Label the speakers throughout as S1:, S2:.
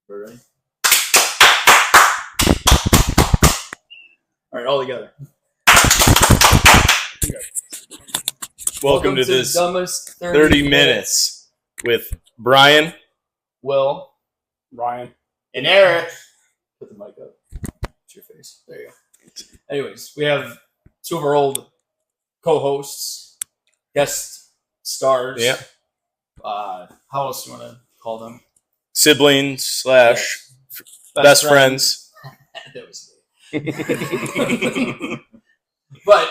S1: We're ready? All right, all together.
S2: Welcome to this
S1: dumbest
S2: 30 minutes with Brian.
S1: Will,
S3: Ryan,
S1: and Eric. Put the mic up. It's your face. There you go. Anyways, we have two of our old co-hosts, guest stars.
S2: Yeah.
S1: How else do you want to call them?
S2: Siblings /
S1: Yes.
S2: best friends.
S1: That was me. But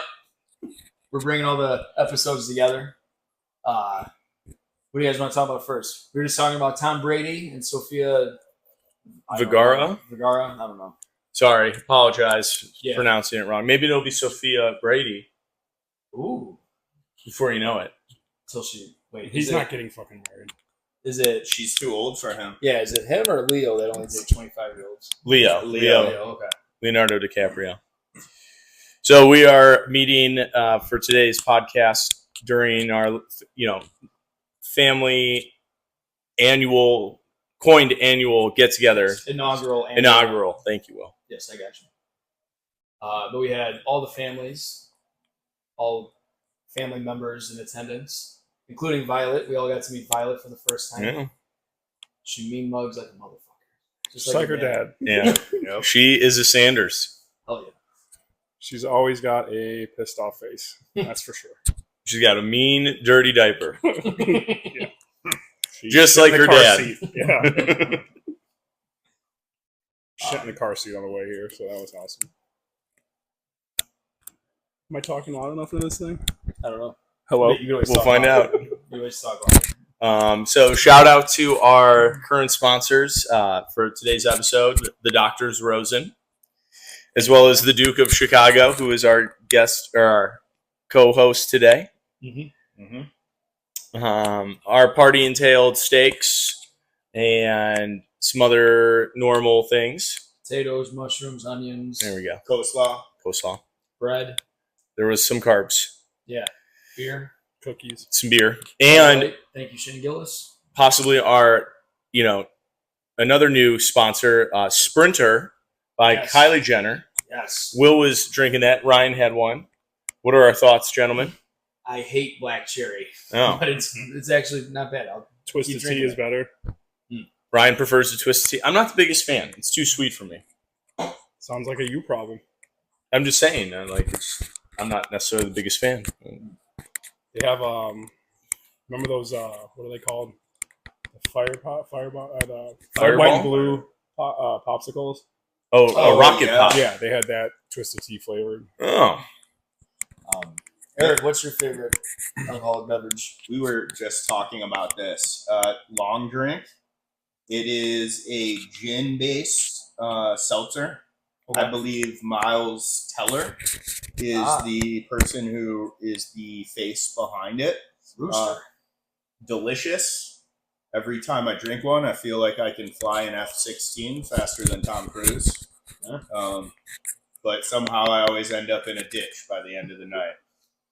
S1: we're bringing all the episodes together. What do you guys want to talk about first? We were just talking about Tom Brady and Sofia
S2: Vergara?
S1: I don't know.
S2: Sorry, apologize
S1: Yeah.
S2: pronouncing it wrong. Maybe it'll be Sophia Brady
S1: Ooh.
S2: before you know it.
S1: Till she wait.
S3: he's not getting fucking married.
S1: Is it?
S4: She's too old for him.
S1: Yeah. Is it him or Leo that only did 25-year-olds?
S2: Leo.
S1: Okay.
S2: Leonardo DiCaprio. So we are meeting for today's podcast during our, family coined annual get together.
S1: Inaugural.
S2: Thank you, Will.
S1: Yes, I got you. But we had all the families, all family members in attendance, including Violet. We all got to meet Violet for the first time.
S2: Yeah.
S1: She mean mugs like a motherfucker.
S3: Just like her dad.
S2: Yeah. She is a Sanders.
S1: Oh yeah.
S3: She's always got a pissed off face. That's for sure.
S2: She's got a mean, dirty diaper.
S3: Yeah. She
S2: Just
S3: shit
S2: like
S3: in the
S2: her
S3: car
S2: dad.
S3: seat. Yeah. Shit in the car seat on the way here, so that was awesome. Am I talking loud enough in this thing?
S1: I don't know.
S3: Hello?
S1: You can always
S2: We'll
S1: talk
S2: find
S1: about
S2: out.
S1: it. You always talk about it.
S2: So shout out to our current sponsors for today's episode, the Doctors Rosen, as well as the Duke of Chicago, who is our guest or our co-host today. Our party entailed steaks and some other normal things.
S1: Potatoes, mushrooms, onions,
S2: There we go.
S4: Coleslaw.
S1: bread.
S2: There was some carbs,
S1: Yeah. Beer.
S3: Cookies.
S2: some beer, and
S1: Thank you, Shane Gillis.
S2: possibly our, another new sponsor, Sprinter by
S1: Yes.
S2: Kylie Jenner.
S1: Yes.
S2: Will was drinking that. Ryan had one. What are our thoughts, gentlemen?
S1: I hate black cherry,
S2: Oh,
S1: but it's actually not bad.
S3: Twisted
S1: Keep
S3: tea
S1: drinking
S3: is
S1: it.
S3: better.
S2: Ryan prefers the twisted tea. I'm not the biggest fan. It's too sweet for me.
S3: Sounds like a you problem.
S2: I'm just saying. I'm not necessarily the biggest fan.
S3: They have remember those what are they called? The fireball,
S2: Fireball?
S3: white and blue popsicles.
S2: Oh, a rocket
S4: yeah.
S2: pop.
S3: Yeah, they had that twisted tea flavored.
S2: Oh,
S1: Eric, what's your favorite alcoholic beverage?
S4: We were just talking about this. Long drink. It is a gin-based seltzer. I believe Miles Teller is the person who is the face behind it.
S1: Rooster.
S4: Delicious. Every time I drink one, I feel like I can fly an F-16 faster than Tom Cruise.
S1: Yeah.
S4: But somehow I always end up in a ditch by the end of the night.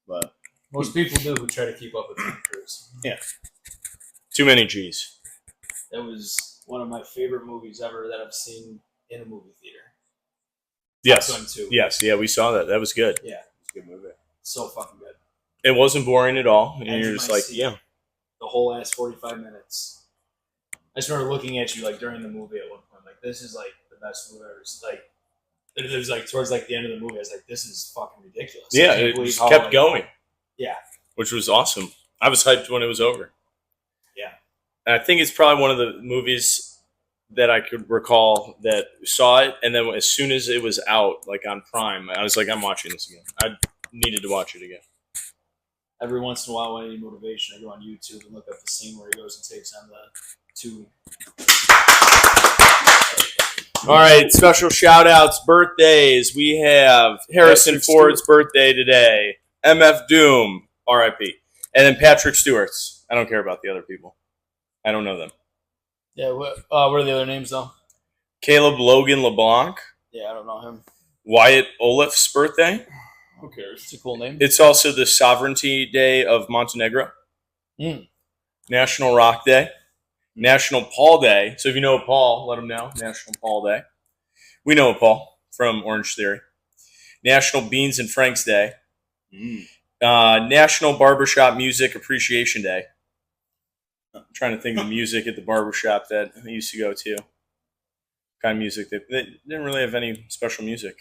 S4: But
S1: Most people do who try to keep up with Tom Cruise.
S2: too many G's.
S1: That was one of my favorite movies ever that I've seen in a movie theater.
S2: Yes.
S1: Top Gun 2.
S2: Yes. Yeah, we saw that. That was good.
S1: Yeah.
S4: it's a good movie.
S1: So fucking good.
S2: It wasn't boring at all. And
S1: Edge
S2: you're
S1: of
S2: just
S1: my
S2: like,
S1: seat.
S2: yeah.
S1: The whole last 45 minutes. I just remember looking at you like during the movie at one point. Like, this is like the best movie I've ever seen. Like, it was like towards like the end of the movie, I was like, this is fucking ridiculous. I
S2: Yeah,
S1: can't
S2: it
S1: believe
S2: just
S1: how,
S2: kept
S1: like,
S2: going.
S1: Yeah.
S2: Which was awesome. I was hyped when it was over.
S1: Yeah.
S2: And I think it's probably one of the movies that I could recall that saw it, and then as soon as it was out, like on Prime, I was like, I'm watching this again. I needed to watch it again.
S1: Every once in a while, when I need motivation, I go on YouTube and look up the scene where he goes and takes on the two.
S2: All right, special shout outs, birthdays. We have Harrison
S3: Patrick
S2: Ford's birthday today, MF Doom, RIP, and then Patrick Stewart's. I don't care about the other people. I don't know them.
S1: Yeah, what are the other names though?
S2: Caleb Logan LeBlanc,
S1: Yeah, I don't know him.
S2: Wyatt Olaf's birthday.
S1: Who cares? It's a cool name.
S2: It's also the Sovereignty Day of Montenegro.
S1: Mm.
S2: National Rock Day. National Paul Day. So if you know Paul, let him know. National Paul Day. We know Paul from Orange Theory. National Beans and Franks Day. National Barbershop Music Appreciation Day. I'm trying to think of the music at the barbershop that I used to go to. Kind of music that they didn't really have any special music.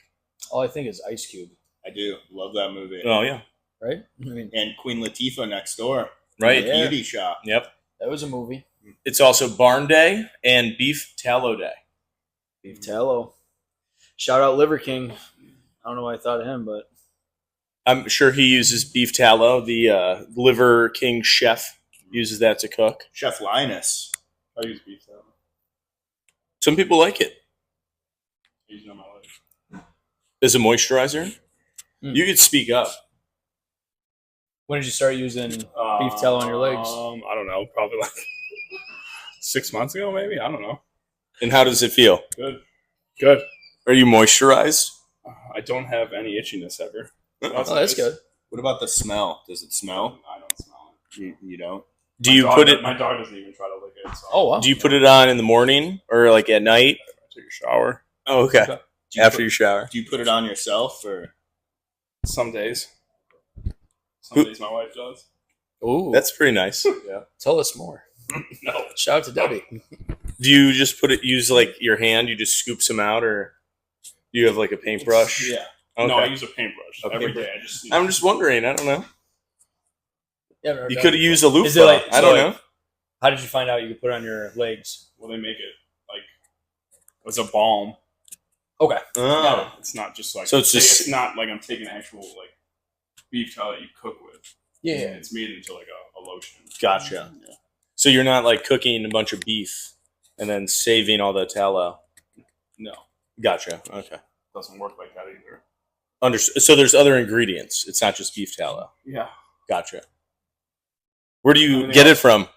S1: All I think is Ice Cube,
S4: I do love that movie.
S2: Oh yeah,
S1: right? I mean,
S4: And Queen Latifah next door.
S2: right.
S4: The beauty shop.
S2: Yep.
S1: that was a movie.
S2: It's also Barn Day and Beef Tallow Day.
S1: Beef tallow. Shout out Liver King. I don't know why I thought of him, but
S2: I'm sure he uses beef tallow. The Liver King chef uses that to cook.
S4: Chef Linus.
S3: I use beef tallow.
S2: Some people like it
S3: I use it on my legs.
S2: as a moisturizer.
S1: Mm.
S2: You could speak up.
S1: when did you start using beef tallow on your legs?
S3: I don't know. Probably like 6 months ago, maybe. I don't know.
S2: And how does it feel?
S3: Good. Good.
S2: Are you moisturized?
S3: I don't have any itchiness ever.
S1: Oh, that's
S3: nice.
S1: good.
S4: What about the smell? Does it smell?
S3: I don't smell it.
S4: You don't?
S2: Do
S3: My
S2: you
S3: dog-
S2: put it?
S3: My dog doesn't even try to lick it. So
S1: Oh, wow.
S2: Do you put it on in the morning or like at night?
S3: I take a shower
S2: Oh, okay.
S4: Do you
S2: After
S4: put,
S2: you shower.
S4: do you put it on yourself or?
S3: some days. Some days my wife does.
S1: Ooh,
S2: That's pretty nice.
S1: tell us more.
S3: No.
S1: Shout out to Debbie.
S2: Do you just use like your hand? You just scoop some out, or do you have like a paintbrush?
S4: Yeah.
S2: Okay.
S3: No, I use a paintbrush
S2: A
S3: every
S2: paintbrush.
S3: day. I just
S2: I'm just wondering. I don't know.
S1: Yeah,
S2: You could have used a
S1: Is
S2: loofah.
S1: it like-
S2: I
S1: so
S2: don't
S1: like-
S2: know.
S1: How did you find out you could put it on your legs?
S3: well, they make it like it's a balm.
S1: Okay.
S2: Oh.
S3: It's not just like
S2: So it's just-
S3: it's not like I'm taking actual like beef tallow that you cook with.
S1: Yeah.
S3: It's made into like a lotion.
S2: Gotcha.
S3: Yeah.
S2: So you're not like cooking a bunch of beef and then saving all the tallow.
S3: No,
S2: Gotcha. Okay.
S3: doesn't work like that either.
S2: Understood. So there's other ingredients. It's not just beef tallow.
S3: Yeah.
S2: Gotcha. Where do you
S3: Anything
S2: get
S3: else?
S2: it from?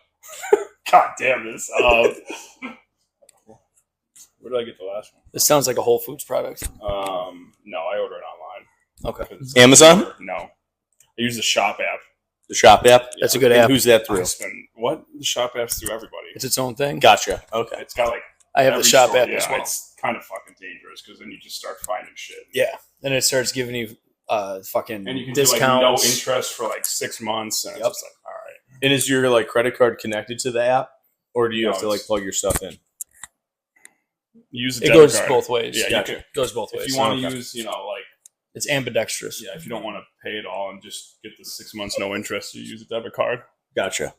S3: God damn this. Where did I get the last
S1: This sounds like a Whole Foods product.
S3: one? No, I order it online.
S1: Okay.
S3: 'Cause-
S2: Amazon?
S3: No, I use the shop app.
S2: The shop app?
S1: That's a good
S2: And
S1: app.
S2: who's that
S3: I
S2: through?
S3: spend what the shop app's through everybody.
S1: It's its own thing.
S2: Gotcha. Okay.
S3: It's got like
S1: I have the
S3: every
S1: shop
S3: store.
S1: app
S3: Yeah,
S1: as well.
S3: it's kind of fucking dangerous because then you just start finding shit.
S1: Yeah. Then it starts giving you fucking
S3: And you can
S1: discounts.
S3: do like no interest for like 6 months, and
S1: Yep.
S3: it's just like, all right.
S2: And is your like credit card connected to the app, or do you
S3: No,
S2: have to like
S3: it's-
S2: plug your stuff in?
S3: Use the
S1: It
S3: debit
S1: goes
S3: card.
S1: both ways.
S3: Yeah,
S2: Gotcha.
S3: you
S1: It goes both
S3: can, if
S1: ways.
S3: you want to
S2: Okay.
S3: use, like,
S1: It's ambidextrous.
S3: yeah, if you don't want to pay it all and just get the 6 months no interest, you use a debit card.
S2: Gotcha.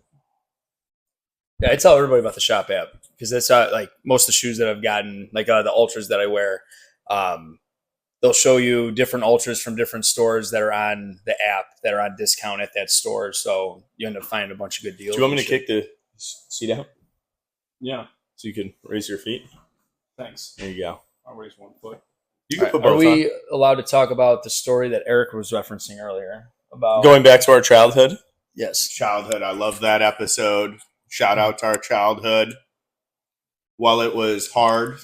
S1: Yeah, I tell everybody about the shop app because that's like most of the shoes that I've gotten, like the ultras that I wear. They'll show you different ultras from different stores that are on the app that are on discount at that store. So you end up finding a bunch of good deals.
S2: Do you want me
S1: and
S2: to
S1: shit.
S2: kick the seat out
S3: Yeah,
S2: so you can raise your feet?
S3: thanks.
S2: There you go.
S3: I'll raise 1 foot.
S2: You
S1: All
S2: can
S1: right,
S2: put
S1: are
S2: both
S1: we allowed to talk about the story that Eric was referencing earlier about
S2: on. Going back to our childhood.
S1: Yes.
S4: Childhood. I love that episode. Shout out to our childhood. While it was hard,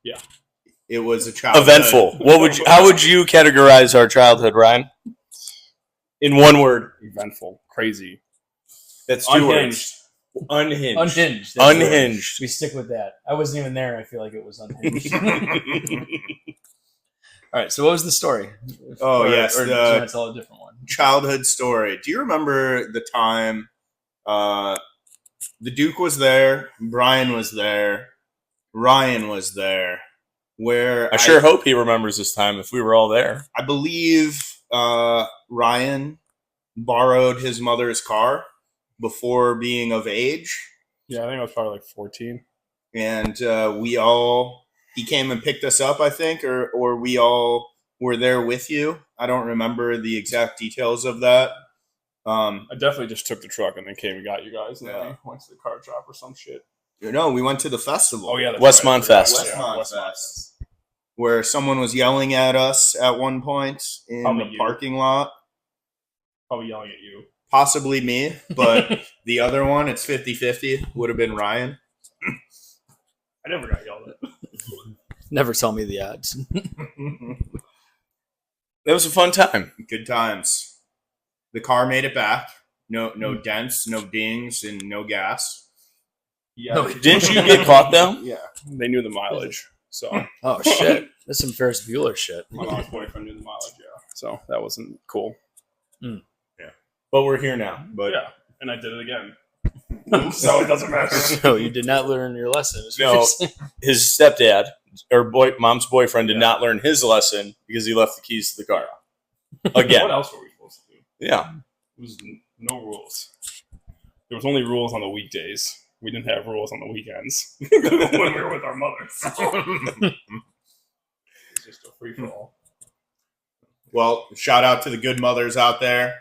S3: Yeah.
S4: it was a childhood.
S2: Eventful. How would you categorize our childhood, Ryan? In one word.
S3: Eventful, crazy,
S2: That's
S3: unhinged.
S2: Unhinged.
S1: Unhinged. That's the word.
S2: Unhinged.
S1: We stick with that. I wasn't even there. I feel like it was unhinged. All right. So what was the story?
S4: Oh, yes,
S1: Or do you
S4: the-
S1: want to tell a different one?
S4: Childhood story. Do you remember the time the Duke was there, Brian was there, Ryan was there, where
S2: I sure hope he remembers this time if we were all there.
S4: I believe Ryan borrowed his mother's car before being of age,
S3: Yeah, I think I was probably like 14.
S4: and he came and picked us up, I think, or we all were there with you. I don't remember the exact details of that.
S3: I definitely just took the truck and then came and got you guys, and
S4: Yeah.
S3: then we went to the car shop or some shit.
S4: No, we went to the festival.
S3: Oh yeah, that's
S2: Westmont
S3: right.
S2: Fest.
S3: Yeah,
S4: Westmont
S3: Westmont
S4: Fest. Where someone was yelling at us at one point in
S3: Probably
S4: the
S3: you.
S4: parking lot.
S3: Probably yelling at you.
S4: Possibly me, but the other one, it's 50-50, would have been Ryan.
S3: I never got yelled at.
S1: Never tell me the odds.
S2: That was a fun time.
S4: Good times. The car made it back. No dents, no dings, and no gas.
S3: Yeah,
S1: No,
S2: Didn't you get caught though?
S4: Yeah.
S3: they knew the mileage, so
S1: Oh shit, that's some Ferris Bueller shit.
S3: my mom's boyfriend knew the mileage. Yeah, so that wasn't cool.
S2: But we're here now.
S4: But
S3: Yeah, and I did it again, so it doesn't matter.
S1: So you did not learn your lesson. is what
S2: No.
S1: you're saying.
S2: His stepdad or mom's boyfriend did not learn his lesson because he left the keys to the car.
S3: What
S2: Again.
S3: else were we supposed to do?
S2: Yeah.
S3: There was no rules. There was only rules on the weekdays. We didn't have rules on the weekends when we were with our mothers. It's just a free for all.
S4: well, shout out to the good mothers out there,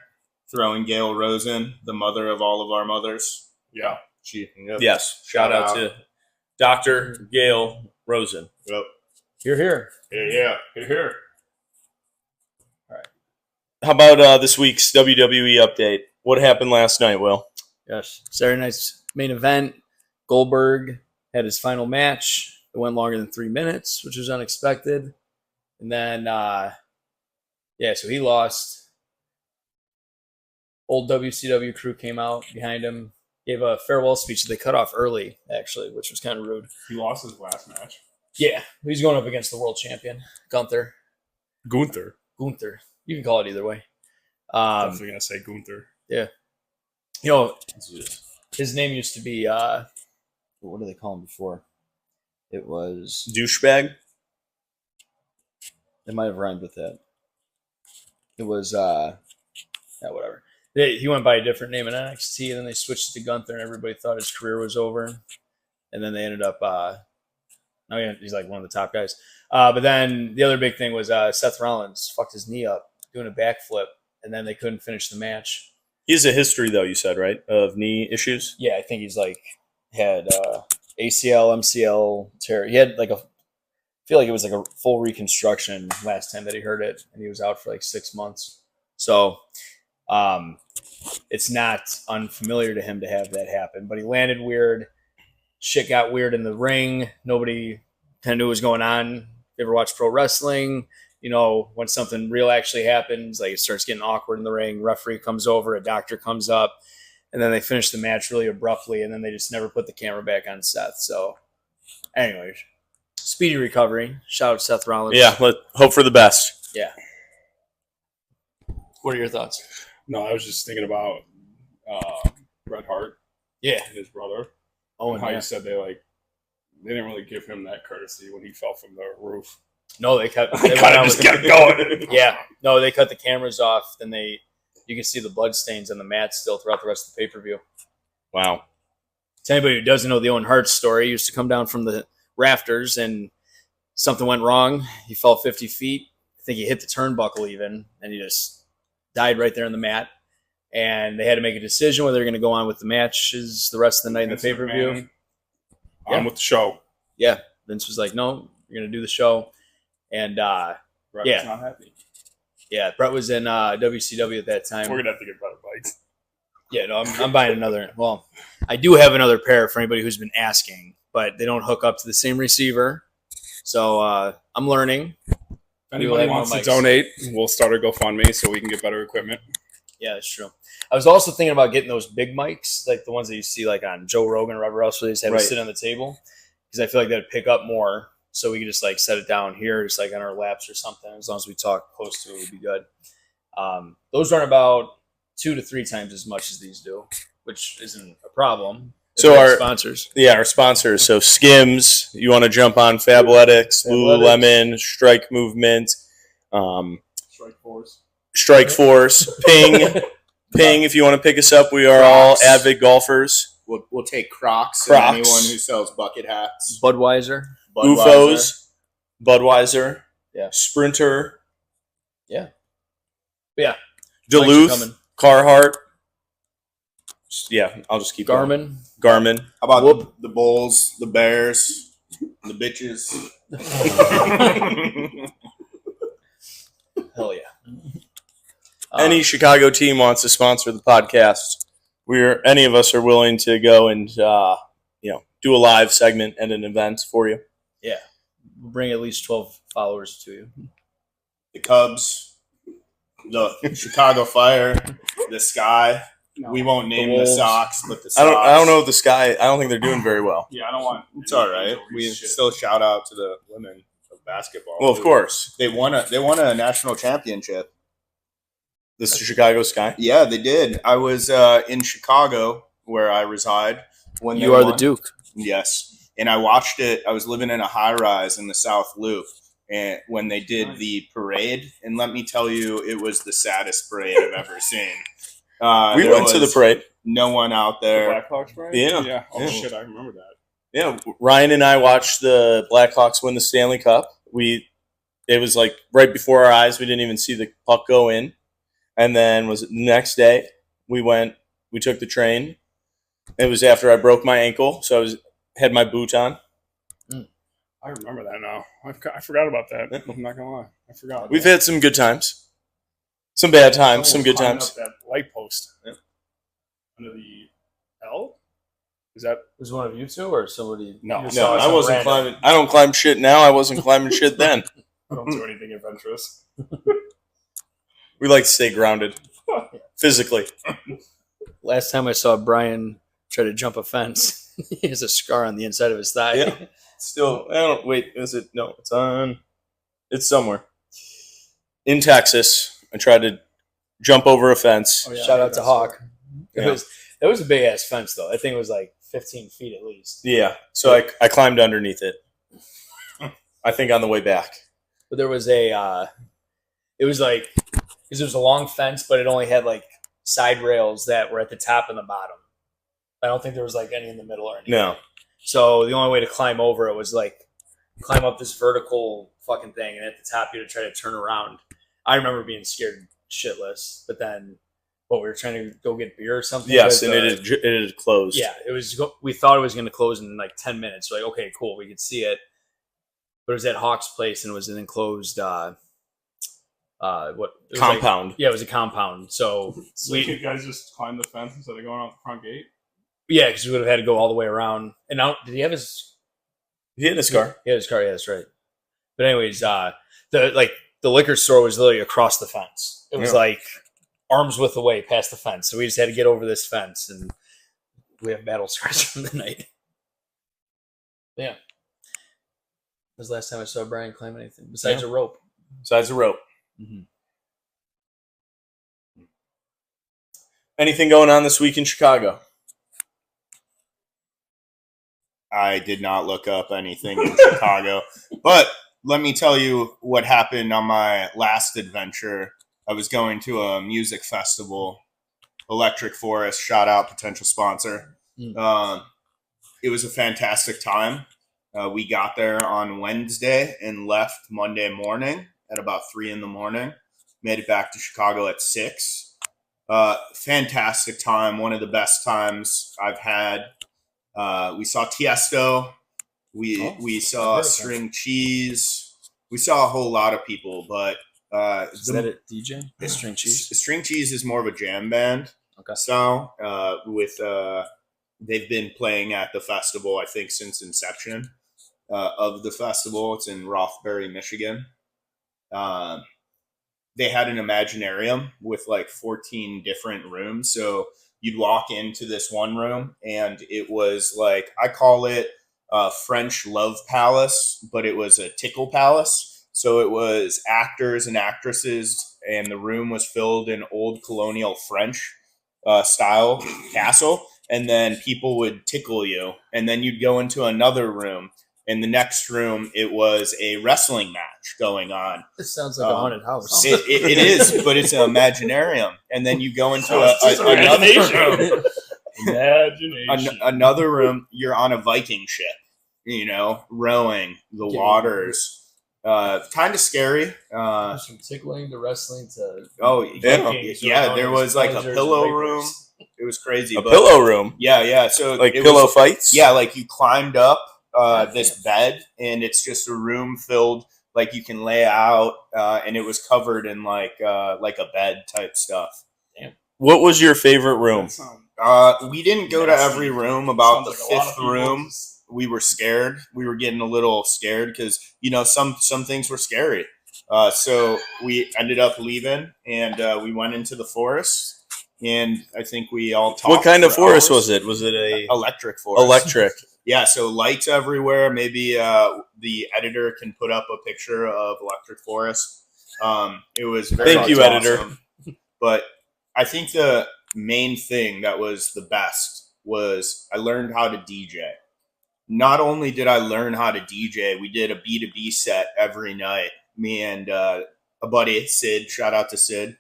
S4: throwing Gail Rosen, the mother of all of our mothers.
S3: Yeah,
S4: She.
S2: Yes. Shout out to Dr. Gail Rosen.
S4: Yep.
S1: You're here.
S4: Yeah.
S3: here.
S2: How about this week's WWE update? What happened last night, Will?
S1: Yes. Saturday night's main event. Goldberg had his final match. It went longer than 3 minutes, which was unexpected. And then, so he lost. Old WCW crew came out behind him, gave a farewell speech that they cut off early, actually, which was kind of rude.
S3: He lost his last match.
S1: Yeah, he's going up against the world champion, Gunther.
S3: Gunther.
S1: You can call it either way.
S3: Definitely gonna say Gunther.
S1: You know, his name used to be what do they call him before? It was
S2: Douchebag?
S1: it might have rhymed with that. It was whatever. He went by a different name in NXT, and then they switched it to Gunther, and everybody thought his career was over. And then they ended up he's like one of the top guys. But then the other big thing was Seth Rollins fucked his knee up doing a backflip, and then they couldn't finish the match.
S2: He has a history, though, you said, right? Of knee issues?
S1: Yeah, I think he's had ACL, MCL tear. He had I feel like it was like a full reconstruction last time that he hurt it, and he was out for 6 months. So it's not unfamiliar to him to have that happen. But he landed weird. Shit got weird in the ring. Nobody kind of knew what was going on. If you ever watch pro wrestling, when something real actually happens, it starts getting awkward in the ring. Referee comes over, a doctor comes up, and then they finish the match really abruptly, and then they just never put the camera back on Seth. So, anyways, speedy recovery. Shout out to Seth Rollins.
S2: Yeah, hope for the best.
S1: Yeah. What are your thoughts?
S3: No, I was just thinking about Bret Hart
S1: Yeah.
S3: and his brother.
S1: Oh,
S3: And
S1: and
S3: how you said they didn't really give him that courtesy when he fell from the roof.
S1: no, they cut.
S3: They kind of just kept going.
S1: Yeah, no, they cut the cameras off. Then you can see the blood stains on the mat still throughout the rest of the pay-per-view.
S2: Wow.
S1: To anybody who doesn't know the Owen Hart story, he used to come down from the rafters and something went wrong. He fell 50 feet. I think he hit the turnbuckle even, and he just died right there on the mat. And they had to make a decision whether they're going to go on with the matches the rest of the night in the pay-per-view.
S3: On with the show.
S1: Yeah, Vince was like, no, you're going to do the show. And
S3: Bret
S1: Yeah.
S3: was not happy.
S1: yeah, Bret was in WCW at that time.
S3: We're gonna have to get better bikes.
S1: Yeah, no, I'm buying another. Well, I do have another pair for anybody who's been asking, but they don't hook up to the same receiver. So I'm learning.
S3: If anybody
S1: have
S3: wants
S1: more
S3: to
S1: mics.
S3: donate, we'll start a GoFundMe so we can get better equipment.
S1: Yeah, that's true. I was also thinking about getting those big mics, like the ones that you see on Joe Rogan or whatever else, where they just have
S2: Right.
S1: it sit on the table, because I feel like that'd pick up more. So we could just set it down here, just on our laps or something. As long as we talk close to it, would be good. Those run about 2 to 3 times as much as these do, which isn't a problem.
S2: So
S1: If we have
S2: our-
S1: sponsors.
S2: Yeah, our sponsors. So Skims, you want to jump on Fabletics, Lululemon, Strike Movement,
S3: Strike Force.
S2: Ping, Ping. If you want to pick us up, we are
S4: Crocs.
S2: all avid golfers.
S4: We'll take Crocs,
S2: Crocs.
S4: and anyone who sells bucket hats.
S1: Budweiser.
S4: Budweiser.
S2: UFOs, Budweiser,
S1: Yeah.
S2: Sprinter,
S1: Yeah. But yeah.
S2: Duluth,
S1: Coming.
S2: Carhartt. Yeah, I'll just keep
S1: Garmin.
S2: going. Garmin.
S4: How about
S1: Whoop.
S4: the Bulls, the Bears, the bitches?
S1: Hell yeah.
S2: Any Chicago team wants to sponsor the podcast, any of us are willing to go and do a live segment at an event for you.
S1: We'll bring at least 12 followers to you.
S4: The Cubs, the Chicago Fire, the Sky.
S3: No.
S4: We won't name the
S1: Wolves.
S4: Sox, but the
S2: I
S4: Sox.
S2: don't know if the Sky. I don't think they're doing very well.
S3: Yeah, I don't want.
S4: It's all right.
S3: Angel
S4: We
S3: Reese shit.
S4: still shout out to the women of basketball.
S2: Well, of
S4: too.
S2: course,
S4: They won a national championship.
S2: the Chicago Sky.
S4: Yeah, they did. I was in Chicago, where I reside, when
S1: You
S4: they
S1: are the
S4: won.
S1: Duke.
S4: Yes, and I watched it. I was living in a high rise in the South Loop, and when they did the parade, and let me tell you, it was the saddest parade I've ever seen.
S2: We
S4: there
S2: went to the
S4: was
S2: parade.
S4: No one out
S3: The
S4: there.
S3: Blackhawks, right?
S2: Yeah.
S3: Yeah. Oh
S2: Yeah.
S3: shit, I remember that.
S2: Yeah, Ryan and I watched the Blackhawks win the Stanley Cup. It was like right before our eyes. We didn't even see the puck go in. And then was it the next day we took the train. It was after I broke my ankle, so had my boot on.
S3: I remember that now. I forgot about that. I'm not gonna lie. I forgot.
S2: We've had some good times. Some bad times, some good
S3: Climbing
S2: times.
S3: Up that light post under the L. Is that
S1: Was one of you two or somebody?
S3: No.
S1: you
S2: No,
S1: saw
S2: I
S1: some
S2: wasn't
S1: random-
S2: climbing. I don't climb shit now. I wasn't climbing shit then.
S3: I don't do anything adventurous?
S2: We like to stay grounded physically.
S1: Last time I saw Brian try to jump a fence, he has a scar on the inside of his thigh.
S2: Yeah. Still, I don't wait. Is it? No, it's on. It's somewhere in Texas. I tried to jump over a fence.
S3: Oh, yeah,
S1: Shout out
S3: that's
S1: to Hawk.
S2: Yeah.
S1: It was a big ass fence though. I think it was like 15 feet at least.
S2: Yeah, so I climbed underneath it. I think on the way back.
S1: But there was it was like because it was a long fence, but it only had like side rails that were at the top and the bottom. I don't think there was like any in the middle or anything.
S2: No,
S1: So the only way to climb over it was like climb up this vertical fucking thing, and at the top you had to try to turn around. I remember being scared shitless, but then we were trying to go get beer or something.
S2: yes,
S1: but,
S2: and it had closed.
S1: yeah, it was. We thought it was going to close in like 10 minutes. We're like, okay, cool, we could see it. But it was at Hawk's place, and it was an enclosed. What it was like-
S2: Compound.
S1: yeah, it was a compound. So
S3: So
S1: we,
S3: you guys just climbed the fence instead of going out the front gate?
S1: yeah, because we would have had to go all the way around. And now, did he have his?
S2: He had his car.
S1: He had his car. Yeah, that's right. But anyways, the liquor store was literally across the fence. It was
S2: Yeah.
S1: like arms width away past the fence. So we just had to get over this fence, and we have battle scars from the night. Yeah. That was the last time I saw Brian climb anything besides a rope.
S2: Besides a rope.
S1: Mhm.
S2: Anything going on this week in Chicago?
S4: I did not look up anything in Chicago, but let me tell you what happened on my last adventure. I was going to a music festival, Electric Forest. Shout out, potential sponsor. It was a fantastic time. We got there on Wednesday and left Monday morning at about 3 a.m. Made it back to Chicago at 6. Fantastic time. One of the best times I've had. We saw Tiesto. We saw
S1: heard of
S4: String Cheese. We saw a whole lot of people, but
S1: Is that it, DJ? String cheese.
S4: String Cheese is more of a jam band.
S1: Okay.
S4: So they've been playing at the festival, I think, since inception of the festival. It's in Rothbury, Michigan. They had an Imaginarium with like 14 different rooms. So you'd walk into this one room and it was like, I call it a French Love Palace, but it was a tickle palace. So it was actors and actresses, and the room was filled in old colonial French style castle. And then people would tickle you. And then you'd go into another room. In the next room, it was a wrestling match going on.
S1: This sounds like a haunted house.
S4: It is, but it's an Imaginarium. And then you go into
S3: Imagination. Imagination.
S4: another room. You're on a Viking ship, rowing the waters. Kind of scary.
S1: From tickling to wrestling to
S4: Yeah, there was like a
S1: pleasures,
S4: pillow
S1: rapers.
S4: room. It was crazy.
S2: A
S4: but-
S2: pillow room.
S4: Yeah. So
S2: Like
S4: it
S2: pillow
S4: was,
S2: fights?
S4: yeah, like you climbed up this bed, and it's just a room filled, like you can lay out, and it was covered in like a bed type stuff.
S2: What was your favorite room?
S4: We didn't go to every room. About the fifth room, we were scared. We were getting a little scared because some things were scary. So we ended up leaving, and we went into the forest, and I think we all talked.
S2: What kind of
S4: for
S2: forest
S4: hours.
S2: was it? Was it a
S4: Electric forest.
S2: electric?
S4: Yeah, so lights everywhere. Maybe the editor can put up a picture of electric forest. It was very
S2: Thank you, editor.
S4: But I think the main thing that was the best was I learned how to DJ. Not only did I learn how to DJ, we did a B2B set every night. Me and a buddy, Sid, shout out to Sid,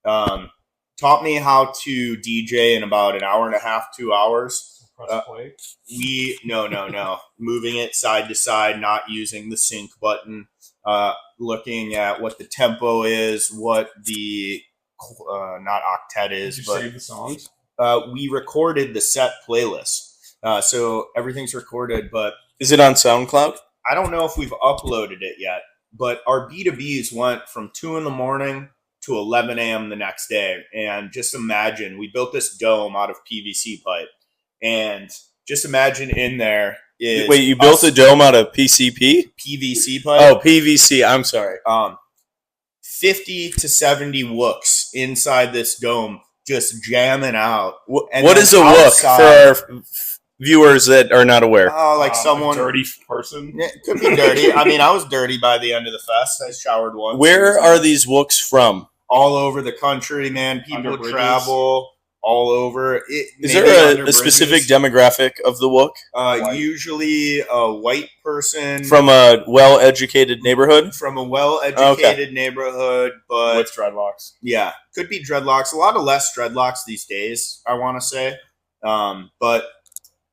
S4: taught me how to DJ in about an hour and a half, 2 hours.
S3: Press play.
S4: No. Moving it side to side, not using the sync button, looking at what the tempo is, what the not octet is,
S3: Did you
S4: but
S3: save the songs?
S4: we recorded the set playlist. So everything's recorded, but
S2: Is it on SoundCloud?
S4: I don't know if we've uploaded it yet. But our B2Bs went from 2 a.m. to 11 a.m. the next day. And just imagine, we built this dome out of PVC pipe. And just imagine in there is
S2: Wait, you built a dome out of PCP?
S4: PVC pipe.
S2: Oh, PVC. I'm sorry.
S4: 50 to 70 wooks inside this dome just jamming out. And
S2: What
S4: then
S2: is a wook
S4: outside-
S2: for our viewers that are not aware?
S4: Oh, like
S3: A
S4: someone
S3: dirty person.
S4: Yeah, it could be dirty. I mean, I was dirty by the end of the fest. I showered once.
S2: Where are these wooks from?
S4: All over the country, man. People
S3: Under bridges.
S4: travel all over.
S2: Is there a specific demographic of the wook?
S3: White.
S4: Usually a white person
S2: From a well-educated neighborhood?
S4: from a well-educated neighborhood, but
S3: With dreadlocks.
S4: yeah, could be dreadlocks. A lot of less dreadlocks these days, I want to say. But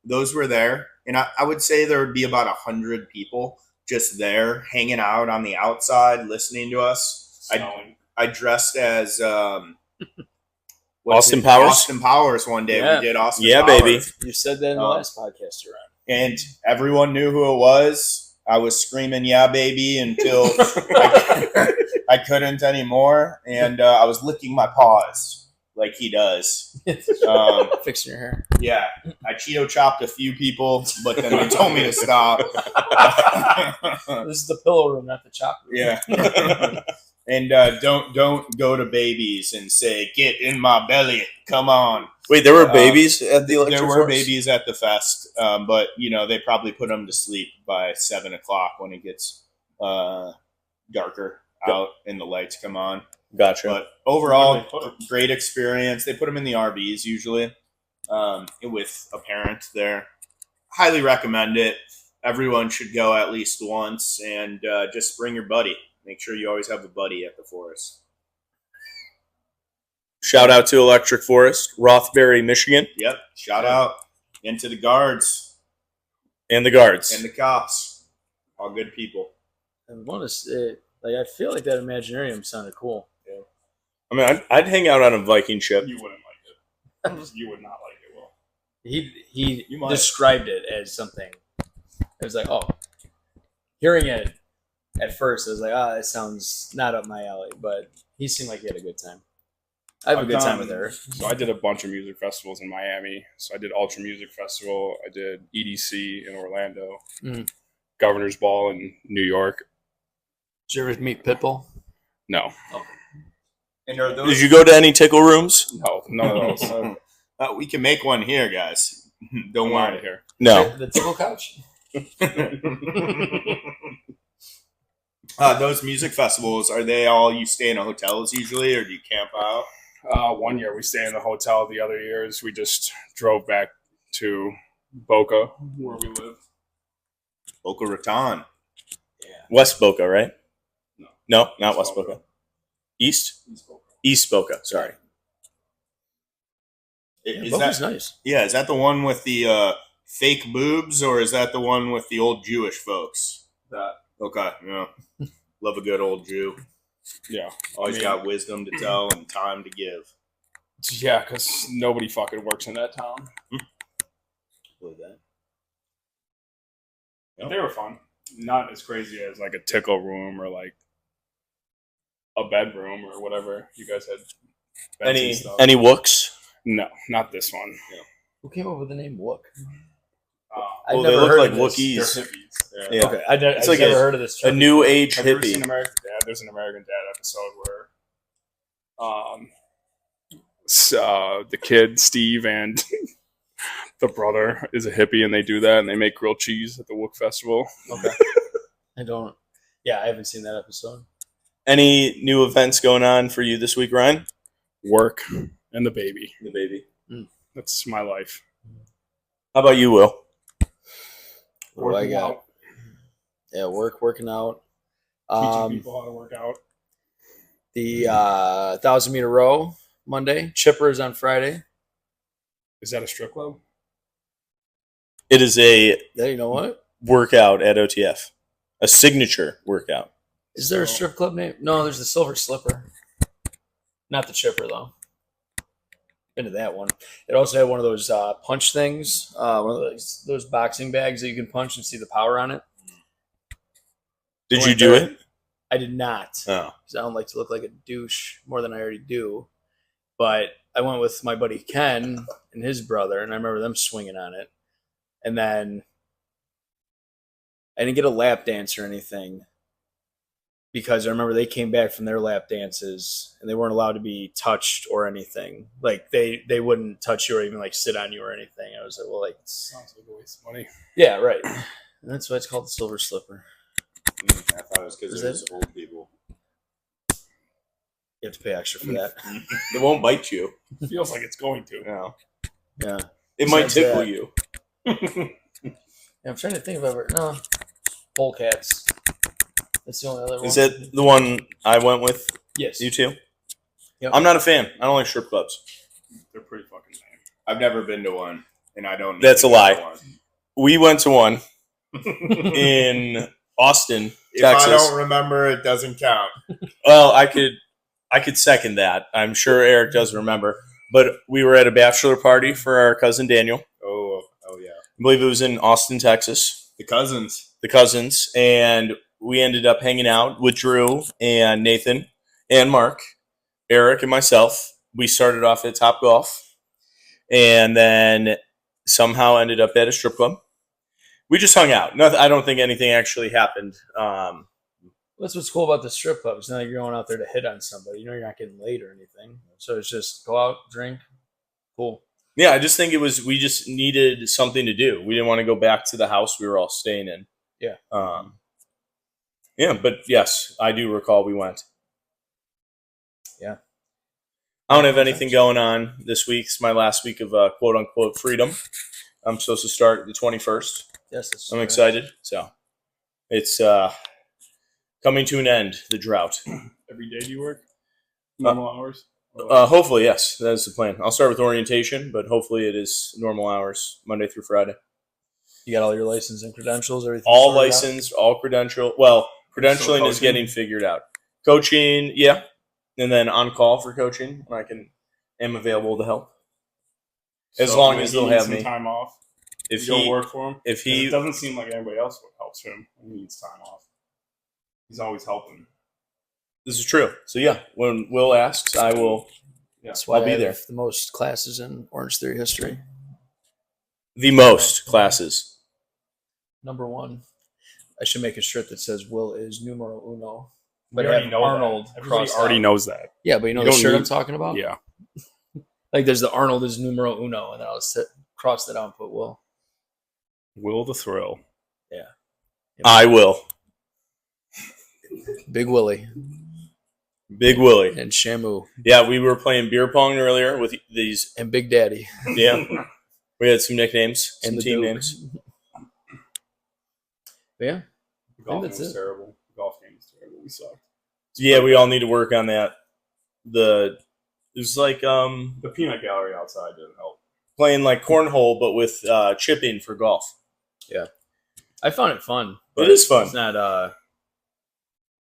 S4: those were there, and I would say there would be about 100 people just there, hanging out on the outside, listening to us.
S3: Smelling.
S4: I dressed as
S2: Austin Powers?
S4: Austin Powers one day.
S1: Yeah.
S4: We did Austin
S2: Yeah,
S4: Powers.
S2: baby.
S1: You said that in the
S4: Um,
S1: last podcast you're on.
S4: And everyone knew who it was. I was screaming, "Yeah, baby," until I couldn't anymore. And I was licking my paws like he does.
S1: Fixing your hair.
S4: Yeah, I Cheeto chopped a few people, but then they told me to stop.
S1: This is the pillow room, not the chop room.
S4: Yeah. And don't go to babies and say, "Get in my belly, come on."
S2: Wait, there were babies at the electric
S4: There were
S2: forest?
S4: babies at the fest, but they probably put them to sleep by 7 o'clock when it gets darker out and the lights come on.
S2: Gotcha.
S4: But
S3: Where
S4: overall,
S3: they put 'em?
S4: great experience. They put them in the RVs usually, with a parent there. Highly recommend it. Everyone should go at least once, and just bring your buddy. Make sure you always have a buddy at the forest.
S2: Shout out to Electric Forest, Rothbury, Michigan,
S4: Yep. Shout out into the guards
S2: and the guards.
S4: and the cops. All good people.
S1: I want to say, I feel like that Imaginarium sounded cool.
S2: I mean, I'd hang out on a Viking ship.
S3: You wouldn't like it. You would not like it, Will.
S1: He
S4: You might.
S1: described it as something. It was like, oh, hearing it at first, I was like, that sounds not up my alley. But he seemed like he had a good time. I have a good time with her.
S3: So I did a bunch of music festivals in Miami. So I did Ultra Music Festival. I did EDC in Orlando.
S1: Mhm.
S3: Governor's Ball in New York.
S1: Did you ever meet Pitbull?
S3: No.
S4: And are those?
S2: Did you go to any tickle rooms?
S3: No. None of those.
S4: We can make one here, guys. Don't
S3: I'm out
S4: worry.
S3: of here.
S2: No.
S1: The tickle couch?
S4: Those music festivals, are they all you stay in hotels usually, or do you camp out?
S3: 1 year we stayed in the hotel. The other years we just drove back to Boca, where we live.
S4: Boca Raton.
S2: West Boca, right?
S3: No.
S2: No, not
S3: East
S2: West
S3: Boca.
S2: Boca. East?
S3: East Boca.
S2: East Boca, sorry.
S4: Is
S1: Boca's
S4: that
S1: nice.
S4: is that the one with the fake boobs, or is that the one with the old Jewish folks?
S3: That.
S4: Okay, yeah. Love a good old Jew.
S3: Yeah.
S4: Always
S3: I mean,
S4: got wisdom to tell and time to give.
S3: Yeah, because nobody fucking works in that town.
S4: Believe that.
S3: They were fun. Not as crazy as like a tickle room or like a bedroom or whatever. You guys had beds and stuff.
S2: Any wooks?
S3: No, not this one.
S1: Who came up with the name Wook?
S2: Well,
S1: I've
S2: they
S1: never
S2: look
S1: heard
S2: like
S1: of this.
S3: They're
S2: Wookiees.
S3: hippies.
S2: Yeah.
S1: Okay, I've
S2: It's
S1: like
S2: like
S1: never heard of this.
S2: A
S1: term
S2: new
S1: before.
S2: age
S3: Have you ever
S2: hippie.
S3: seen American Dad? There's an American Dad episode where the kid Steve and the brother is a hippie, and they do that, and they make grilled cheese at the Wook Festival.
S1: Okay. I don't. Yeah, I haven't seen that episode.
S2: Any new events going on for you this week, Ryan?
S3: Work and the baby.
S2: The baby.
S3: That's my life.
S2: How about you, Will?
S1: What do I
S3: Working
S1: got?
S3: out.
S1: Yeah, working out.
S3: Teaching people how to work out.
S1: The 1,000-meter row Monday. Chippers on Friday.
S3: Is that a strip club?
S2: It is a
S1: Yeah, you know what?
S2: workout at OTF. A signature workout.
S1: Is there a strip club name? No, there's the Silver Slipper. Not the Chipper though. Into that one. It also had one of those punch things. One of those boxing bags that you can punch and see the power on it.
S2: Did
S1: I
S2: you
S1: went
S2: do
S1: there.
S2: it?
S1: I did not.
S2: Oh.
S1: Because I don't like to look like a douche more than I already do. But I went with my buddy Ken and his brother, and I remember them swinging on it. And then I didn't get a lap dance or anything because I remember they came back from their lap dances and they weren't allowed to be touched or anything. Like they wouldn't touch you or even like sit on you or anything. I was like, well, like,
S3: Sounds like a waste of money.
S1: yeah, right. And that's why it's called the Silver Slipper.
S4: I thought it was because
S1: Is
S4: it was old people.
S1: You have to pay extra for that.
S2: It won't bite you.
S3: Feels like it's going to.
S2: No.
S1: Yeah.
S2: It might
S1: Besides
S2: tickle
S1: that-
S2: you.
S1: Yeah, I'm trying to think of ever. No, polecats. That's the only other one.
S2: Is it the one I went with?
S1: Yes.
S2: You two?
S1: Yep.
S2: I'm not a fan. I don't like strip clubs.
S3: They're pretty fucking lame.
S4: I've never been to one, and I don't. need
S2: That's
S4: to
S2: a
S4: go
S2: lie.
S4: to one.
S2: We went to one in Austin,
S4: If
S2: Texas.
S4: I don't remember, it doesn't count.
S2: Well, I could second that. I'm sure Eric does remember. But we were at a bachelor party for our cousin Daniel.
S4: Oh yeah.
S2: I believe it was in Austin, Texas.
S4: The cousins.
S2: The cousins, and we ended up hanging out with Drew and Nathan and Mark, Eric and myself. We started off at Top Golf and then somehow ended up at a strip club. We just hung out. Nothing, I don't think anything actually happened.
S1: That's what's cool about the strip club. It's not like you're going out there to hit on somebody. You know, you're not getting laid or anything. So it's just go out, drink, cool.
S2: Yeah, I just think we just needed something to do. We didn't want to go back to the house we were all staying in.
S1: Yeah.
S2: Yeah, but yes, I do recall we went.
S1: Yeah.
S2: I don't have anything going on this week. It's my last week of quote unquote freedom. I'm supposed to start the 21st.
S1: Yes, that's
S2: I'm
S1: right.
S2: excited. So it's coming to an end, the drought.
S3: Every day do you work? Normal hours?
S2: Hopefully, yes. That's the plan. I'll start with orientation, but hopefully it is normal hours, Monday through Friday.
S1: You got all your license and credentials, everything?
S2: All
S1: sorted out?
S2: licensed, all credential. Well, credentialing is
S3: coaching?
S2: getting figured out. Coaching, yeah. And then on call for coaching when am available to help. As long as
S3: he
S2: they'll
S3: needs
S2: have
S3: some
S2: me.
S3: time off.
S2: If
S3: You'll
S2: he
S3: work for him.
S2: if
S3: 'Cause
S2: he
S3: it doesn't seem like anybody else helps him when he needs time off. He's always helping.
S2: this is true. So yeah, when Will asks, I will
S1: That's why
S2: I'll be
S1: I have
S2: there.
S1: the most classes in Orange Theory history.
S2: the most classes.
S1: Number one. I should make a shirt that says Will is numero uno.
S3: We
S1: But
S3: already
S1: have
S3: know
S1: Arnold
S3: that. Everybody
S1: crossed
S3: already
S1: out.
S3: knows that.
S1: Yeah, but you know
S3: You
S1: the
S3: don't
S1: shirt I'm
S3: need-
S1: talking about?
S3: Yeah.
S1: Like there's the Arnold is numero uno, and then I'll cross that out and put Will.
S3: Will the Thrill.
S2: I will.
S1: Big Willie
S2: Big Willie.
S1: and Shamu
S2: Yeah, we were playing beer pong earlier with these.
S1: and Big Daddy
S2: Yeah, we had some nicknames,
S1: and
S2: some
S1: the
S2: team
S1: Duke.
S2: names.
S3: The
S1: But yeah,
S3: golf game
S1: that's
S3: was
S1: it.
S3: terrible. The golf game was terrible. We sucked.
S2: Yeah, we all need to work on that. It was like
S3: The peanut gallery outside didn't help.
S2: playing like cornhole, but with chipping for golf.
S1: I found it fun.
S2: It is fun.
S1: It's not.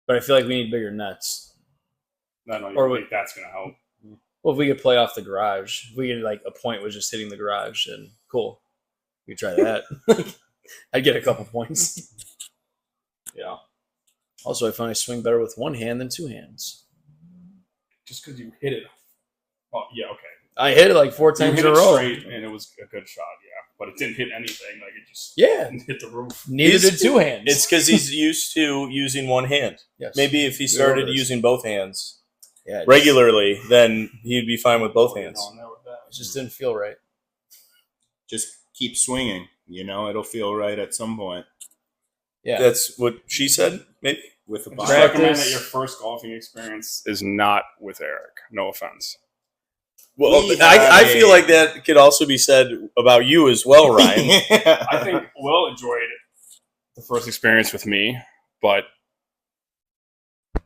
S1: But I feel like we need bigger nets.
S3: I don't
S1: Or
S3: even
S1: we-
S3: think that's going to help.
S1: Well, if we could play off the garage, if we get like a point was just hitting the garage, then cool. We could try that. I'd get a couple points.
S3: Yeah.
S1: Also, I find I swing better with one hand than two hands.
S3: Just because you hit it. Well, yeah, okay.
S1: I hit it like 4
S3: You
S1: times
S3: hit
S1: in a
S3: it
S1: row.
S3: straight, and it was a good shot, yeah. But it didn't hit anything. Like, it just
S1: Yeah,
S3: hit the roof.
S1: neither
S2: He's-
S1: did two hands.
S2: It's because he's used to using one hand.
S1: Yes.
S2: Maybe if he
S1: We
S2: started
S1: know this.
S2: using both hands,
S1: Yeah,
S2: regularly, then he'd be fine with both hands.
S3: On there with that.
S1: It just didn't feel right.
S4: Just keep swinging. It'll feel right at some point.
S1: Yeah.
S2: That's what she said, maybe?
S4: With a
S3: I
S4: body.
S3: just recommend
S1: Practice.
S3: that your first golfing experience is not with Eric. No offense.
S2: Well,
S4: We
S2: I
S4: have
S2: feel like that could also be said about you as well, Ryan.
S3: I think Will enjoyed the first experience with me, but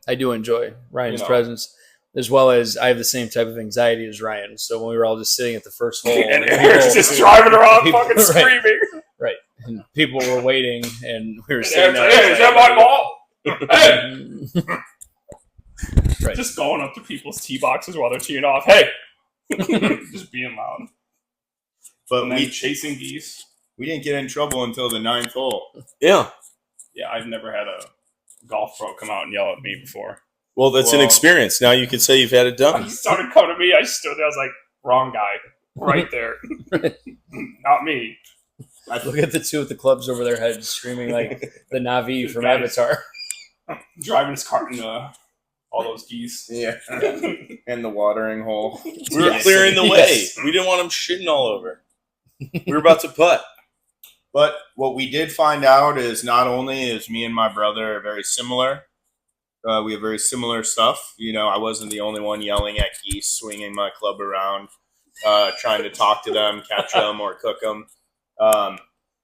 S1: I do enjoy Ryan's
S3: You know.
S1: presence, as well as I have the same type of anxiety as Ryan. So when we were all just sitting at the first hole,
S3: and
S1: people-
S3: Eric's just driving around
S1: people-
S3: fucking
S1: right.
S3: screaming.
S1: and people were waiting, and we were
S3: And
S1: sitting
S3: Eric's
S1: there.
S3: like, hey, is that my ball? Hey,
S1: Right.
S3: just going up to people's tee boxes while they're teeing off. Hey, just being loud.
S4: But
S3: And then
S4: we
S3: chasing geese.
S4: didn't get in trouble until the 9th hole.
S2: Yeah.
S3: Yeah, I've never had a golf pro come out and yell at me before.
S2: Well, that's an
S4: Well-
S2: experience. Now you can say you've had it
S3: He
S2: done.
S3: started coming to me. I stood there. I was like, wrong guy. Right there. Not me.
S1: Look at the two with the clubs over their heads, screaming like the Na'vi from
S3: Nice.
S1: Avatar.
S3: Driving his cart into all those geese.
S4: Yeah. And the watering hole.
S2: We were
S1: Yes.
S2: clearing the
S1: Yes.
S2: way. We didn't want them shitting all over. We were about to putt.
S4: But what we did find out is not only is me and my brother very similar, we have very similar stuff. I wasn't the only one yelling at geese, swinging my club around, trying to talk to them, catch them, or cook them.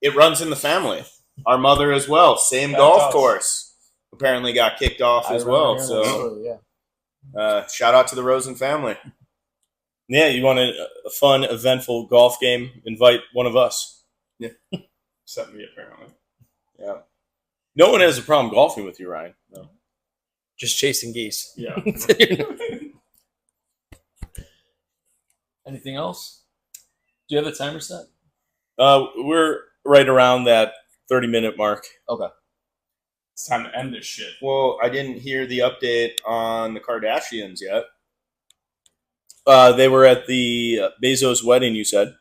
S4: It runs in the family. Our mother as well. Same
S1: That
S4: golf
S1: does.
S4: course. Apparently got kicked off
S1: I
S4: as
S1: remember
S4: well.
S1: hearing that
S4: So
S1: story, yeah.
S4: shout out to the Rosen family.
S2: Yeah, you want a fun, eventful golf game? Invite one of us.
S3: Except me, apparently.
S4: Yeah.
S2: No one has a problem golfing with you, Ryan. No.
S1: Just chasing geese.
S3: Yeah.
S1: Anything else? Do you have the timer set?
S2: We're right around that 30-minute mark.
S1: Okay.
S3: It's time to end this shit.
S4: Well, I didn't hear the update on the Kardashians yet.
S2: They were at the Bezos wedding, you said.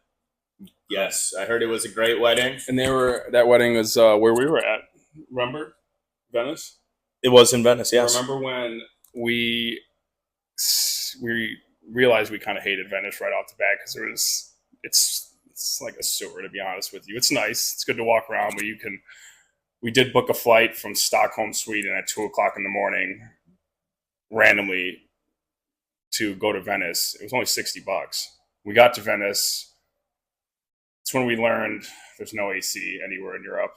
S4: Yes, I heard it was a great wedding.
S3: And that wedding was where we were at. Remember? Venice?
S2: It was in Venice, yes.
S3: Remember when we realized we kind of hated Venice right off the bat because it's like a sewer, to be honest with you. It's nice. It's good to walk around, but we did book a flight from Stockholm, Sweden at 2:00 in the morning randomly to go to Venice. It was only $60. We got to Venice. It's when we learned there's no AC anywhere in Europe.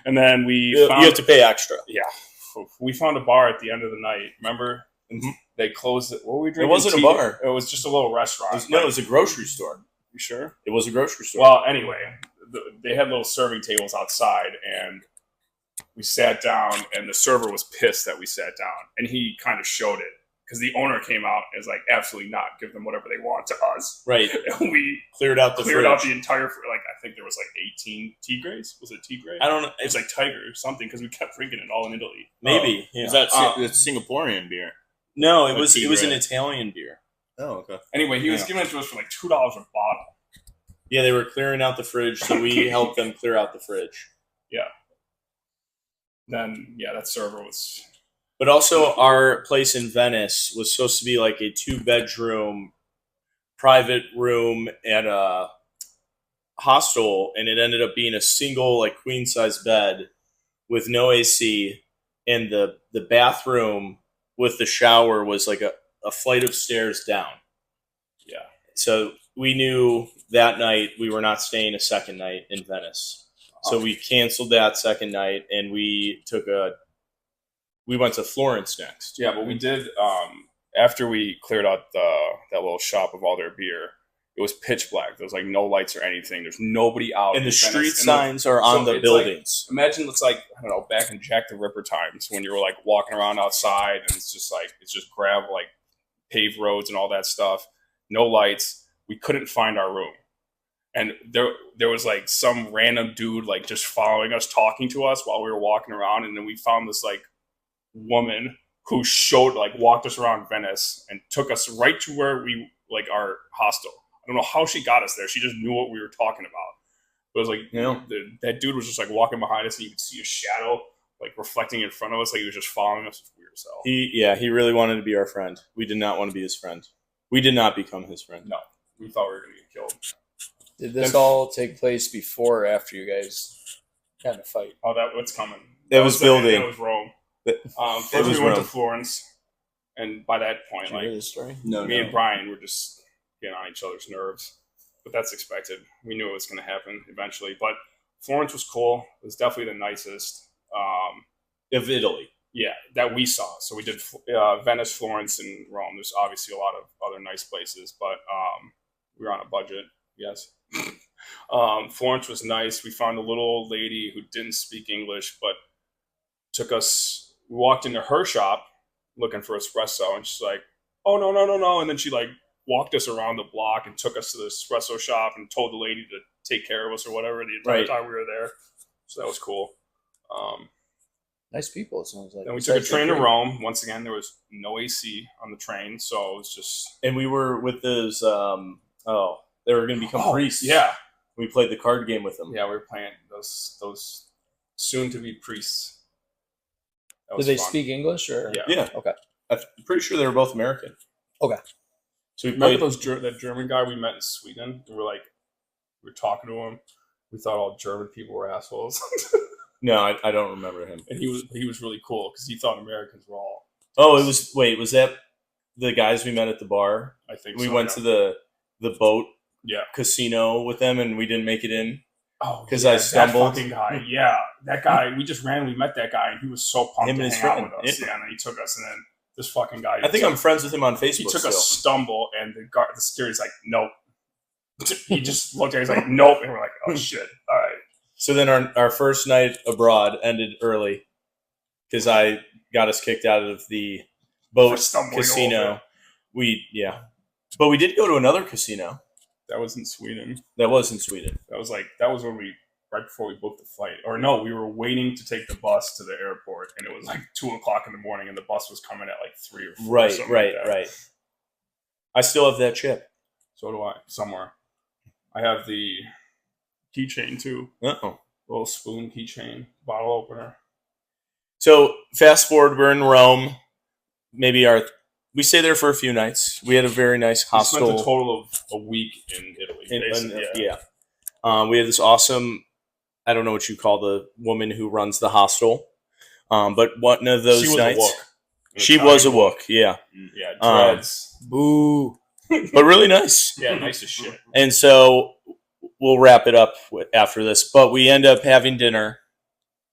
S3: And then
S2: You have to pay extra.
S3: we found a bar at the end of the night. Remember?
S2: Mhm.
S3: They closed it. What were we
S2: It
S3: drinking?
S2: wasn't a
S3: Tea?
S2: bar.
S3: It was just a little restaurant.
S2: It was a grocery store.
S3: You sure?
S2: It was a grocery store.
S3: Well, anyway, they had little serving tables outside, and we sat down, and the server was pissed that we sat down, and he kind of showed it because the owner came out and was like, absolutely not, give them whatever they want to us.
S2: right.
S3: And we
S2: Cleared out the
S3: cleared
S2: fridge.
S3: out the entire, I think there was like 18 tea grays. Was it tea gray?
S2: I don't know.
S3: It was like Tiger or something because we kept drinking it all in Italy.
S2: Maybe. yeah.
S4: Is that it's Singaporean beer?
S2: No, it
S4: Or
S2: was
S4: tea
S2: an
S4: bread.
S2: Italian beer.
S4: Oh, okay.
S3: Anyway, he was
S4: Yeah.
S3: giving it to us for like $2 a bottle.
S2: Yeah, they were clearing out the fridge, so we helped them clear out the fridge.
S3: Then, yeah, that server was...
S2: But also, our place in Venice was supposed to be like a 2-bedroom private room at a hostel, and it ended up being a single, like, queen-size bed with no AC, and the bathroom with the shower was like a flight of stairs down.
S3: Yeah.
S2: So we knew that night we were not staying a second night in Venice. So we canceled that second night, and we went to Florence next.
S3: Yeah, but we did, after we cleared out that little shop of all their beer, it was pitch black. There was like no lights or anything. There's nobody out.
S2: And the
S3: in
S2: street
S3: Venice. And
S2: signs are on
S3: so
S2: the
S3: it's like-
S2: buildings.
S3: imagine it's like, I don't know, back in Jack the Ripper times when you were like walking around outside and it's just gravel, like paved roads and all that stuff. No lights. We couldn't find our room. And there was like some random dude like just following us, talking to us while we were walking around. And then we found this like woman who walked us around Venice and took us right to where our hostel. I don't know how she got us there. She just knew what we were talking about. But it was like,
S2: Yeah.
S3: that dude was just like walking behind us and you could see a shadow like reflecting in front of us, like he was just following us. It was weird as hell.
S2: He really wanted to be our friend. We did not want to be his friend. We did not become his friend.
S3: No, we thought we were gonna get killed.
S1: Did this all take place before or after you guys had a fight?
S3: Oh, what's coming?
S2: That was building.
S3: That was Rome. First
S2: was
S3: we went to
S2: Rome.
S3: Florence, and by that point,
S1: Did you
S3: like
S1: hear this story?
S4: No,
S3: me and Brian were just getting on each other's nerves. But that's expected. We knew it was going to happen eventually. But Florence was cool. It was definitely the nicest.
S2: Of Italy.
S3: Yeah, that we saw. So we did Venice, Florence, and Rome. There's obviously a lot of other nice places, but we were on a budget. Yes. Florence was nice. We found a little old lady who didn't speak English, but took us. We walked into her shop looking for espresso, and she's like, "Oh no!" And then she like walked us around the block and took us to the espresso shop and told the lady to take care of us or whatever the entire time we were there. So that was cool.
S1: Nice people, it sounds like.
S3: Then we took a train to Rome. Once again, there was no AC on the train, so it was just...
S2: And we were with those, they were going to become priests.
S3: Yeah.
S2: We played the card game with them.
S3: Yeah, we were playing those soon-to-be priests. That
S1: Did
S3: was
S1: they
S3: fun.
S1: speak English? Or?
S3: Yeah.
S2: Yeah.
S1: Okay.
S2: I'm pretty sure they were both American.
S1: Okay.
S2: So we
S3: Remember
S2: played...
S3: that German guy we met in Sweden? We were talking to him. We thought all German people were assholes.
S2: No, I don't remember him.
S3: And he was really cool because he thought Americans were all...
S2: Oh, was that the guys we met at the bar?
S3: I think
S2: We
S3: so,
S2: went
S3: yeah.
S2: to the boat
S3: Yeah.
S2: casino with them and we didn't make it in.
S3: Oh,
S2: 'Cause I stumbled.
S3: That fucking guy. Yeah, that guy. We just randomly met that guy, and he was so pumped
S2: Him
S3: to
S2: and his
S3: hang out
S2: friend.
S3: with us.
S2: Yeah.
S3: Yeah, and then he took us, and then this fucking guy.
S2: I think I'm friends with him on Facebook
S3: He took
S2: still.
S3: a stumble, and the security's like, "Nope." He just looked at. He's like, "Nope," and we're like, "Oh shit! All right."
S2: So then our first night abroad ended early because I got us kicked out of the boat
S3: For stumbling
S2: casino.
S3: over.
S2: But we did go to another casino
S3: That was in Sweden.
S2: that was in Sweden.
S3: That was when we right before we booked the flight. Or no, we were waiting to take the bus to the airport, and it was like 2:00 in the morning, and the bus was coming at like 3 or 4.
S2: Right,
S3: something
S2: right,
S3: like that.
S2: right. I still have that chip.
S3: So do I. Somewhere. I have the keychain too.
S2: Uh-oh.
S3: Little spoon keychain, bottle opener.
S2: So fast forward, we're in Rome. We stay there for a few nights. We had a very nice
S3: We spent a
S2: hostel.
S3: total of a week in Italy. Basically,
S2: Yeah. We had this awesome, I don't know what you call the woman who runs the hostel. But one of those
S3: She was
S2: nights.
S3: a wook.
S2: She was a wook, yeah.
S3: Yeah, dreads.
S2: Boo. But really nice.
S3: Yeah, nice as shit.
S2: And so we'll wrap it up after this. But we end up having dinner,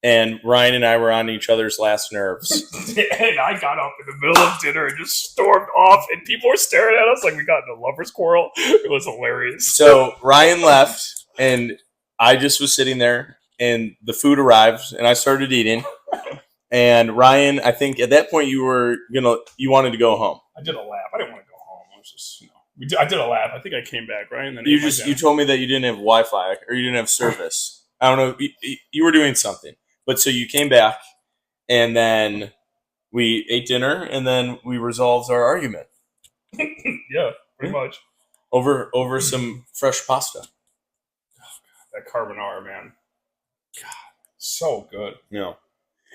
S2: and Ryan and I were on each other's last nerves.
S3: And I got up in the middle of dinner and just stormed off, and people were staring at us like we got in a lover's quarrel. It was hilarious.
S2: So Ryan left, and I just was sitting there, and the food arrived, and I started eating. And Ryan, I think at that point you wanted to go home.
S3: I did a lap. I didn't want to go home. I was just, I did a lap. I think I came back, right? And then
S2: You told me that you didn't have Wi-Fi or you didn't have service. I don't know. You were doing something, but so you came back, and then we ate dinner, and then we resolved our argument
S3: yeah, pretty much.
S2: over some fresh pasta.
S3: That carbonara, man. God, so good.
S2: Yeah.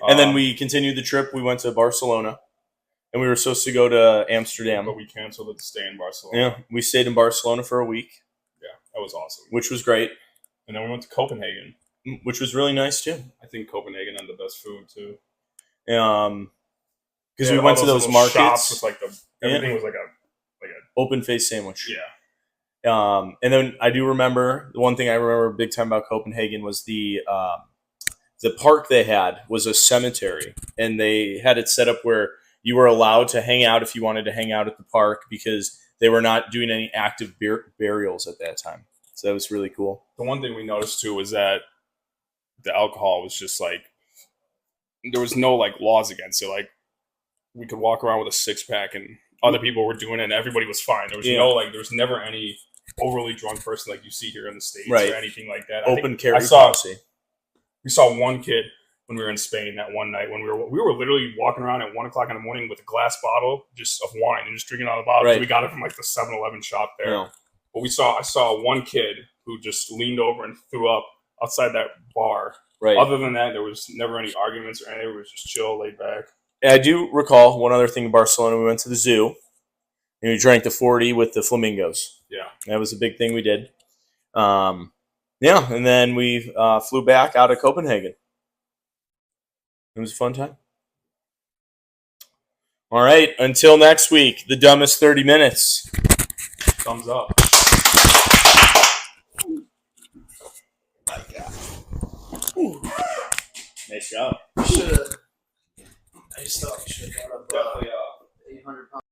S2: And then we continued the trip. We went to Barcelona, and we were supposed to go to Amsterdam.
S3: but we canceled it to stay in Barcelona.
S2: Yeah, we stayed in Barcelona for a week,
S3: Yeah, that was awesome.
S2: which was great,
S3: And then we went to Copenhagen.
S2: which was really nice too.
S3: I think Copenhagen had the best food too.
S2: Because
S3: Yeah,
S2: we went
S3: all
S2: to those
S3: little shops
S2: markets,
S3: with like everything was like a
S2: open face sandwich.
S3: yeah.
S2: And then I do remember the one thing I remember big time about Copenhagen was the park they had was a cemetery, and they had it set up where you were allowed to hang out if you wanted to hang out at the park because they were not doing any active burials at that time. So that was really cool.
S3: The one thing we noticed too was that the alcohol was just like there was no like laws against it. Like we could walk around with a 6-pack and other people were doing it and everybody was fine. There was there was never any overly drunk person like you see here in the States
S2: Right.
S3: or anything like that.
S2: Open carry
S3: I saw
S2: policy.
S3: we saw one kid when we were in Spain that one night when we were literally walking around at 1:00 in the morning with a glass bottle just of wine and just drinking out of the bottle.
S2: Right.
S3: We got it from like the 7-Eleven shop there.
S2: Yeah.
S3: But I saw one kid who just leaned over and threw up outside that bar
S2: Right.
S3: Other than that, there was never any arguments or anything. It was just chill, laid back.
S2: I do recall one other thing in Barcelona. We went to the zoo and we drank the 40 with the flamingos.
S3: Yeah.
S2: That was a big thing we did. And then we flew back out of Copenhagen. It was a fun time. All right, until next week, the dumbest 30 minutes.
S3: Thumbs up.
S4: Nice job.
S1: I just thought we should have brought up
S4: Definitely,
S1: 800 pounds.